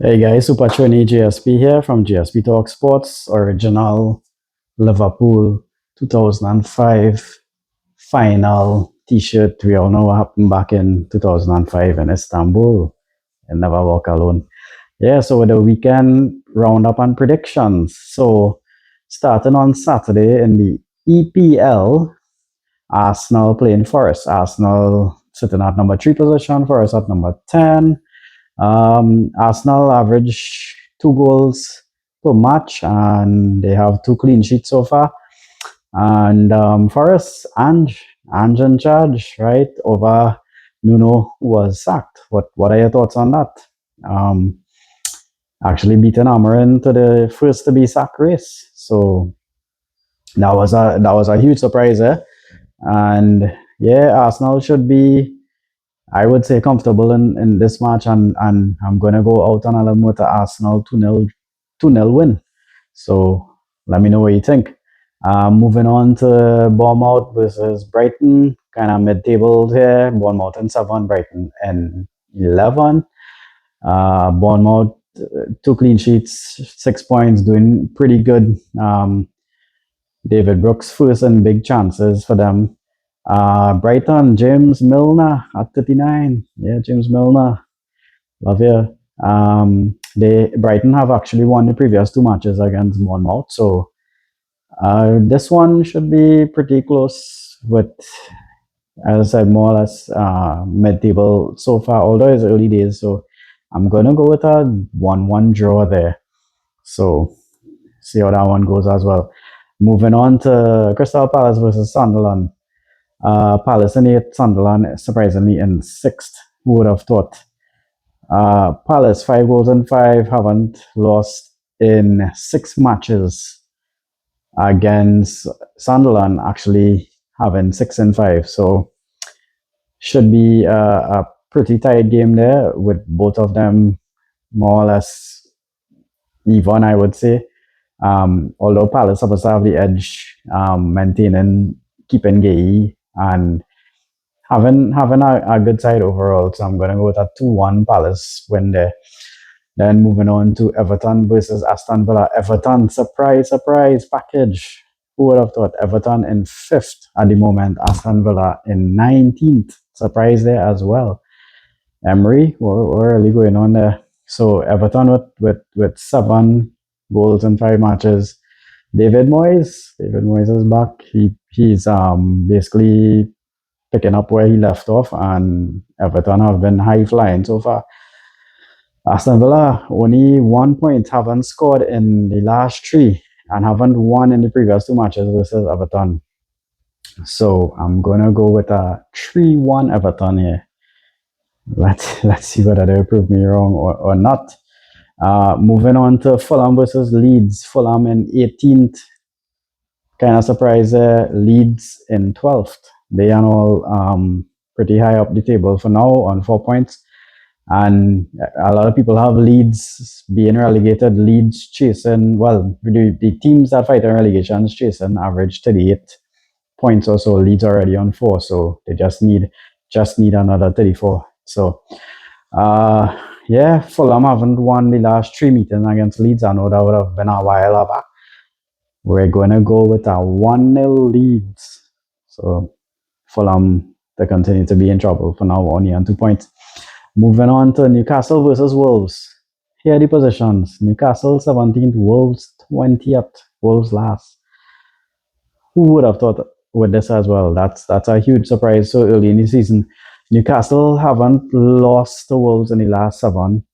Hey guys, Super Trini GSP here from GSPtalksSports, original Liverpool 2005 final t-shirt. We all know what happened back in 2005 in Istanbul and Never Walk Alone. Yeah, so the weekend roundup and predictions. So starting on Saturday in the EPL, Arsenal playing Forest. Arsenal sitting at number 3 position, Forest at number 10. Arsenal average 2 goals per match, and they have 2 clean sheets so far. And Forest, Ange in charge, right? Over Nuno was sacked. What are your thoughts on that? Um, Actually beating Amarin to the first to be sacked race. So that was a huge surprise, eh? And yeah, Arsenal should be, I would say, comfortable in this match, and I'm going to go out on a limb with the Arsenal 2-0 win. So let me know what you think. Moving on to Bournemouth versus Brighton, kind of mid-table here. Bournemouth in 7, Brighton in 11. Bournemouth, 2 clean sheets, 6 points, doing pretty good. David Brooks first and big chances for them. Brighton, James Milner at 39. Yeah, James Milner. Love you. They Brighton have actually won the previous 2 matches against Bournemouth, so this one should be pretty close. With, as I said, more or less mid-table so far. Although it's early days, so I'm gonna go with a 1-1 draw there. So see how that one goes as well. Moving on to Crystal Palace versus Sunderland. Palace in 8th, Sunderland surprisingly in 6th. Who would have thought? Palace 5 goals in 5, haven't lost in 6 matches against Sunderland, actually having 6 and 5. So should be a pretty tight game there with both of them more or less even, I would say. Although Palace supposed to have the edge, maintaining, keeping Gay and having a good side overall. So I'm going to go with a 2-1 Palace win there. Then moving on to Everton versus Aston Villa. Everton, surprise package. Who would have thought? Everton in 5th at the moment, Aston Villa in 19th. Surprise there as well. Emery, what really going on there? So Everton with 7 goals in 5 matches. David Moyes is back. He's basically picking up where he left off, and Everton have been high flying so far. Aston Villa only 1 point, haven't scored in the last 3, and haven't won in the previous 2 matches versus Everton. So I'm gonna go with a 3-1 Everton here. Let's see whether they prove me wrong or not. Moving on to Fulham versus Leeds. Fulham in 18th. Kind of surprised Leeds in 12th. They are all pretty high up the table for now on 4 points. And a lot of people have Leeds being relegated. Leeds chasing, well, the teams that fight in relegation is chasing average 38 points or so. Leeds already on 4, so they just need another 34. So, yeah, Fulham haven't won the last 3 meetings against Leeds. I know that would have been a while back. We're going to go with a 1-0 Leeds. So, Fulham, they continue to be in trouble for now, only on 2 points. Moving on to Newcastle versus Wolves. Here are the positions. Newcastle 17th, Wolves 20th. Wolves last. Who would have thought with this as well? That's a huge surprise so early in the season. Newcastle haven't lost to Wolves in the last 7.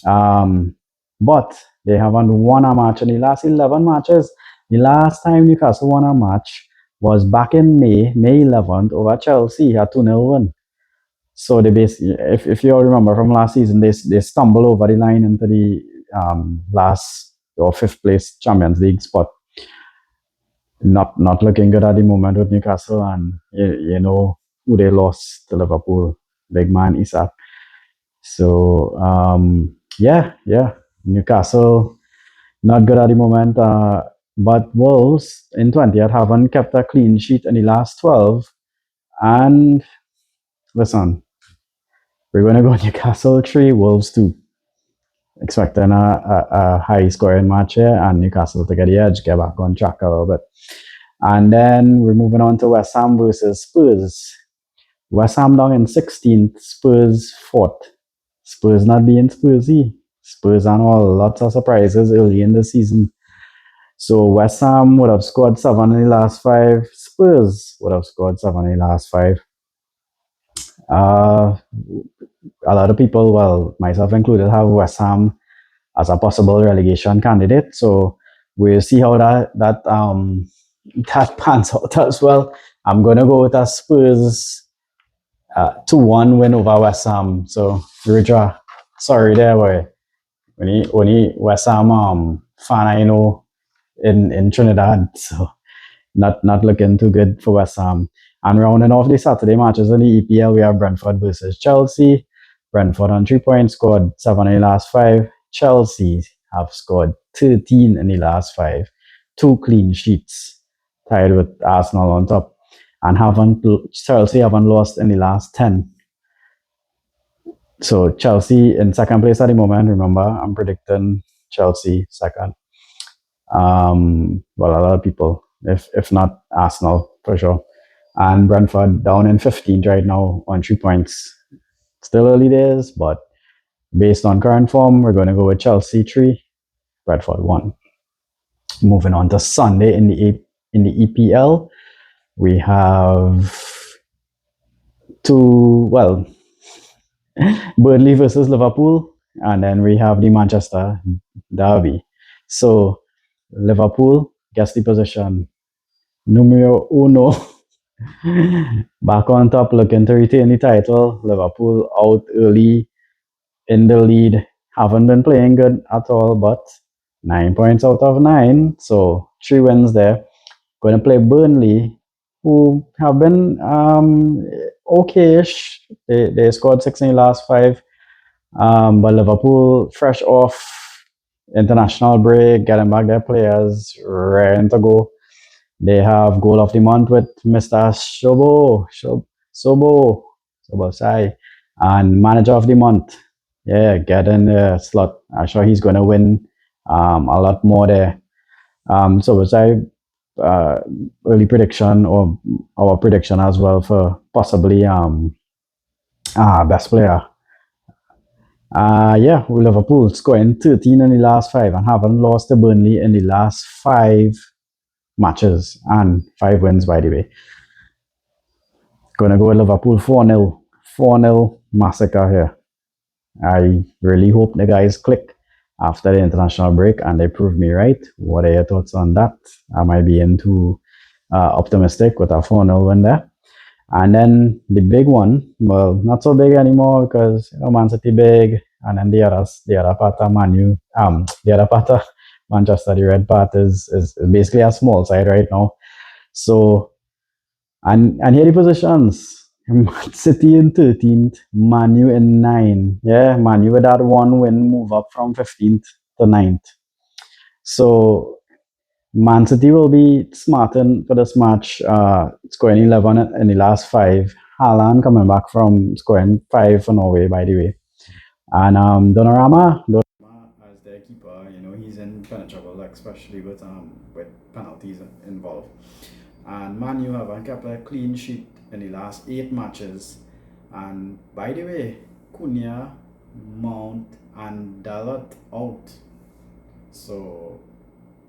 But they haven't won a match in the last 11 matches. The last time Newcastle won a match was back in May 11th over Chelsea, a 2-0 win. So they basically, if you all remember from last season, they stumbled over the line into the last or 5th place Champions League spot. Not looking good at the moment with Newcastle, and you know who they lost to Liverpool, big man Isak. So yeah, Newcastle not good at the moment. But Wolves in 20th haven't kept a clean sheet in the last 12. And listen, we're going to go Newcastle 3, Wolves 2. expecting a high scoring match here, and Newcastle to get the edge, get back on track a little bit. And then we're moving on to West Ham versus Spurs. West Ham down in 16th, Spurs 4th. Spurs not being Spursy. Spurs and all, lots of surprises early in the season. So West Ham would have scored 7 in the last 5. Spurs would have scored 7 in the last 5. Uh, a lot of people, well, myself included, have West Ham as a possible relegation candidate. So we'll see how that pans out as well. I'm gonna go with a Spurs 2-1 win over West Ham. So Rudra, sorry there, boy. Only West Ham fan I know in Trinidad. So not looking too good for West Ham. And rounding off the Saturday matches in the EPL, we have Brentford versus Chelsea. Brentford on 3 points, scored 7 in the last 5. Chelsea have scored 13 in the last 5. 2 clean sheets, tied with Arsenal on top. And Chelsea haven't lost in the last 10. So Chelsea in second place at the moment. Remember, I'm predicting Chelsea second. Well, a lot of people, if not Arsenal for sure. And Brentford down in 15th right now on 3 points. Still early days, but based on current form, we're going to go with Chelsea 3, Brentford 1. Moving on to Sunday in the EPL, we have Burnley versus Liverpool, and then we have the Manchester derby. So Liverpool gets the position numero uno. Back on top, looking to retain the title. Liverpool out early in the lead. Haven't been playing good at all, but 9 points out of 9. So 3 wins there. Going to play Burnley, who have been okay-ish. They scored 6 in the last 5. But Liverpool, fresh off international break, getting back their players, raring to go. They have goal of the month with Mr. Sobosai, and manager of the month. Yeah, get in the slot. I'm sure he's going to win a lot more there. Sobosai, early prediction or our prediction as well for possibly best player. Yeah, Liverpool scoring 13 in the last 5 and haven't lost to Burnley in the last 5 matches and 5 wins, by the way. Gonna go with Liverpool 4-0. 4-0 massacre here. I really hope the guys click after the international break and they prove me right. What are your thoughts on that? Am I being too optimistic with a 4-0 win there? And then the big one, well, not so big anymore because Man City big, and then the other part of the other part of Manchester, the red part is basically a small side right now. So and here the positions. Man City in 13th, Manu in 9. Yeah, Manu with that 1 win move up from 15th to 9th. So Man City will be smarting for this match, scoring 11 in the last 5. Haaland coming back from scoring 5 for Norway, by the way. And Donnarumma as their keeper, he's in kind of trouble, especially with penalties involved. And Man U have kept a clean sheet in the last 8 matches. And by the way, Cunha, Mount, and Dalot out. So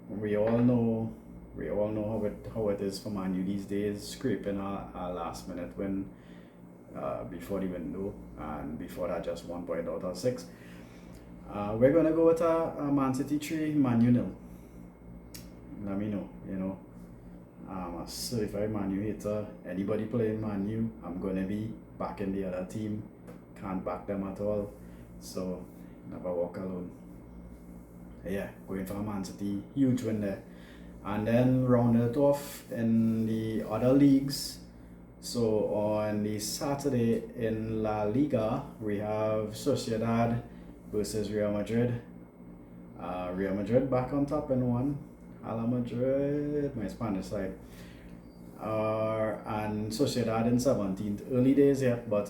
we all know how it is for Man U these days, scraping a last minute win before the window, and before that just 1 point out of 6. We're gonna go with a Man City 3, Man U 0. Let me know. I'm a certified Man U hater. Anybody playing Man U, I'm gonna be backing the other team. Can't back them at all. So never walk alone. Yeah, going for a Man City, huge win there. And then rounding it off in the other leagues. So on the Saturday in La Liga, we have Sociedad versus Real Madrid. Real Madrid back on top in 1. Ala Madrid, my Spanish side. And Sociedad in 17th. Early days yet, but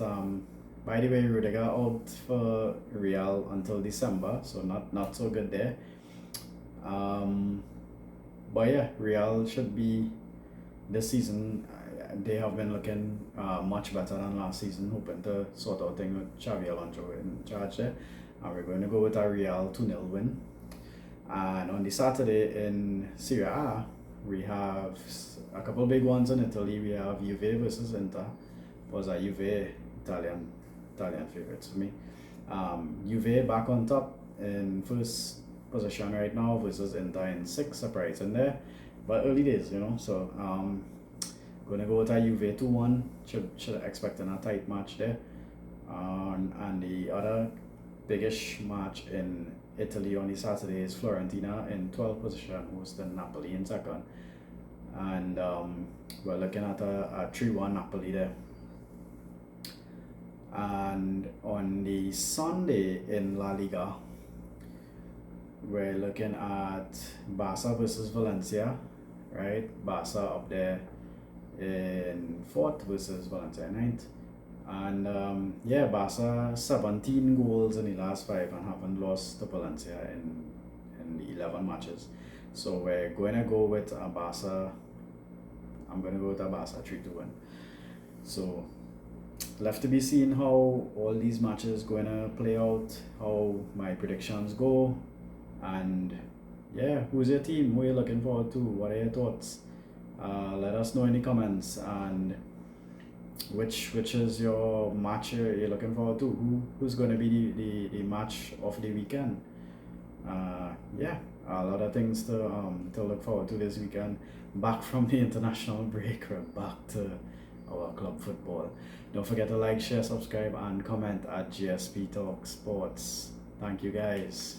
By the way, Rudiger out for Real until December, so not so good there. Um, but yeah, Real should be this season. They have been looking much better than last season, hoping to sort out things with Xavi Alonso in charge there. And we're going to go with a Real 2-0 win. And on the Saturday in Serie A, we have a couple of big ones in Italy. We have Juve versus Inter. Was a Juve Italian favorites for me. Juve back on top in first position right now versus Inter in sixth, surprising there. But early days, So gonna go with a Juve 2-1. Should expecting a tight match there. And the other biggish match in Italy on the Saturday is Fiorentina in 12th position, hosting Napoli in second. And we're looking at a 3-1 Napoli there. And on the Sunday in La Liga, we're looking at Barca versus Valencia, right? Barca up there in 4th versus Valencia in 9th. And yeah, Barca 17 goals in the last 5 and haven't lost to Valencia in the 11 matches. So we're going to go with a Barca. I'm going to go with a Barca 3-2 win. So left to be seen how all these matches going to play out, how my predictions go, and yeah, who's your team? Who are you looking forward to? What are your thoughts? Let us know in the comments, and which is your match you're looking forward to? Who's going to be the match of the weekend? Yeah, a lot of things to look forward to this weekend. Back from the international break, we're back to our club football. Don't forget to like, share, subscribe, and comment at GSPtalksSports. Thank you, guys.